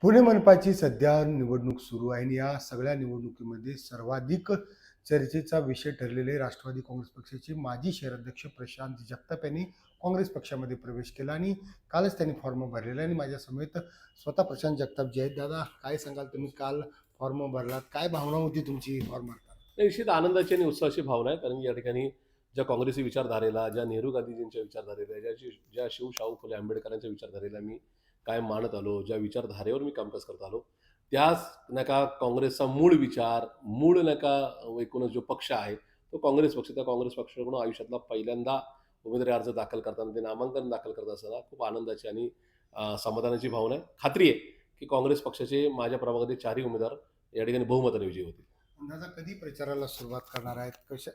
पुणे मनपाची सध्या निवडणूक सुरू आहे आणि या सगळ्या निवडणुकीमध्ये सर्वाधिक चर्चेचा विषय ठरलेले राष्ट्रवादी काँग्रेस पक्षाचे माजी शहराध्यक्ष प्रशांत जगताप यांनी काँग्रेस पक्षामध्ये प्रवेश केला आणि कालच त्यांनी फॉर्म भरलेला आणि माझ्या समेत स्वतः प्रशांत जगताप जे आहेत. दादा, काय सांगाल तुम्ही? काल फॉर्म भरलात, काय भावना होती तुमची फॉर्म भरताना? निश्चित आनंदाची आणि उत्साहाची भावना आहे. कारण या ठिकाणी ज्या काँग्रेसी विचारधारेला, ज्या नेहरू गांधीजींच्या विचारधारेला, ज्या शिव शाहू फुले आंबेडकरांच्या विचारधारेला मी कायम मानत आलो, ज्या विचारधारेवर मी कामकाज करत आलो, त्याच नाही का काँग्रेसचा मूळ विचार, मूळ नाही का एकूणच जो पक्ष आहे, तो काँग्रेस पक्ष. त्या काँग्रेस पक्षाकडून आयुष्यातला पहिल्यांदा उमेदवारी अर्ज दाखल करताना, ते नामांकन दाखल करत असताना खूप आनंदाची आणि समाधानाची भावना आहे. खात्री आहे की काँग्रेस पक्षाचे माझ्या प्रभागातील चारही उमेदवार या ठिकाणी बहुमताने विजयी होतील. दादा, कधी प्रचाराला सुरुवात करणार आहेत?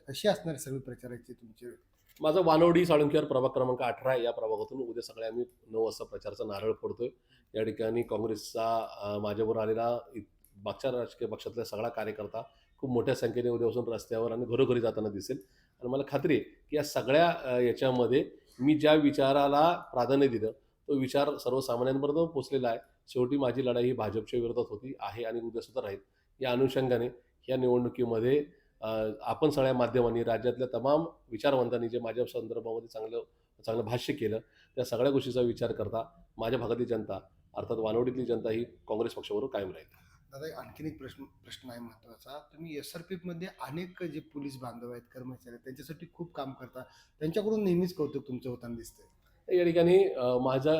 कशी असणार सर्व प्रचाराची तुमची? माझा वानवडी साळुंकीवर प्रभाग क्रमांक 18 या प्रभागातून उद्या सकाळी आम्ही 9 वाजता प्रचाराचा नारळ फोडतोय. या ठिकाणी काँग्रेसचा माझ्याबरोबर आलेला मागच्या राजकीय पक्षातला सगळा कार्यकर्ता खूप मोठ्या संख्येने उद्यापासून रस्त्यावर आणि घरोघरी जाताना दिसेल. आणि मला खात्री आहे की या सगळ्या याच्यामध्ये मी ज्या विचाराला प्राधान्य दिलं, तो विचार सर्वसामान्यांपर्यंत पोहोचलेला आहे. शेवटी माझी लढाई ही भाजपच्या विरोधात होती, आहे आणि उद्यासुद्धा राहील. या अनुषंगाने या निवडणुकीमध्ये आपण सगळ्या माध्यमांनी, राज्यातल्या तमाम विचारवंतांनी जे माझ्या संदर्भामध्ये चांगलं चांगलं भाष्य केलं, त्या सगळ्या गोष्टीचा विचार करता माझ्या भागातली जनता, अर्थात वानवडीतली जनता ही काँग्रेस पक्षाबरोबर कायम राहील. दादा, आणखीन एक प्रश्न आहे महत्त्वाचा. तुम्ही SRP मध्ये अनेक जे पोलीस बांधव आहेत, कर्मचारी आहेत, त्यांच्यासाठी खूप काम करता. त्यांच्याकडून नेहमीच कौतुक तुमचं होताना दिसतंय. या ठिकाणी माझा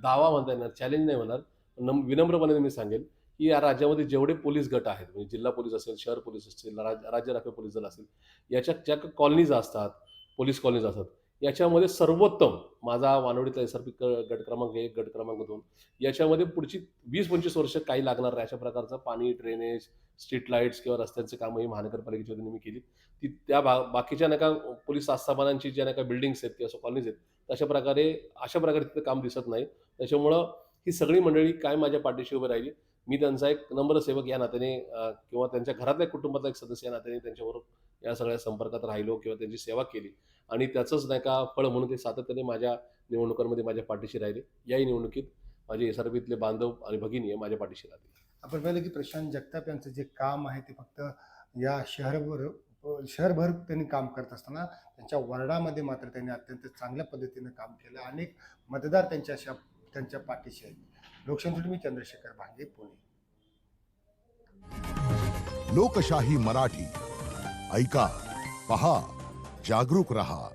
दावा म्हणता येणार, चॅलेंज नाही म्हणणार, विनम्रपणे मी सांगेल की या राज्यामध्ये जेवढे पोलीस गट आहेत, म्हणजे जिल्हा पोलीस असेल, शहर पोलीस असतील, राज्य राखीव पोलीस दल असेल, याच्या ज्या कॉलनीज असतात, पोलीस कॉलनीज असतात, याच्यामध्ये सर्वोत्तम माझा वानवडीतला SRP गट क्रमांक 1, गट क्रमांक 2 याच्यामध्ये पुढची 20-25 वर्ष काही लागणार नाही अशा प्रकारचं पाणी, ड्रेनेज, स्ट्रीट लाईट्स किंवा रस्त्यांचे कामही महानगरपालिकेच्या वतीने मी केली. ती त्या बाकीच्या नाही का पोलीस आस्थापनांची ज्या नाही का बिल्डिंग्स आहेत किंवा कॉलनीज आहेत, अशा प्रकारे तिथं काम दिसत नाही. त्याच्यामुळं ही सगळी मंडळी काय माझ्या पाठीशी उभी राहिली. मी त्यांचा एक नम्र सेवक या नात्याने किंवा त्यांच्या घरातल्या कुटुंबातला एक सदस्य या नात्याने त्यांच्याबरोबर या सगळ्या संपर्कात राहिलो किंवा त्यांची सेवा केली आणि त्याचंच नाही का फळ म्हणून ते सातत्याने माझ्या निवडणुकांमध्ये माझ्या पाठीशी राहिले. याही निवडणुकीत माझे SRPतले बांधव आणि भगिनी माझ्या पाठीशी राहतील. आपण पाहिलं की प्रशांत जगताप यांचं जे काम आहे ते फक्त या शहरभर त्यांनी काम करत असताना त्यांच्या वॉर्डामध्ये मात्र त्यांनी अत्यंत चांगल्या पद्धतीनं काम केलं. अनेक मतदार त्यांच्या पाठीशी आहेत. लोकशाहीसाठी मी चंद्रशेखर भांगे, पुणे. लोकशाही मराठी ऐका, पहा, जागरूक रहा.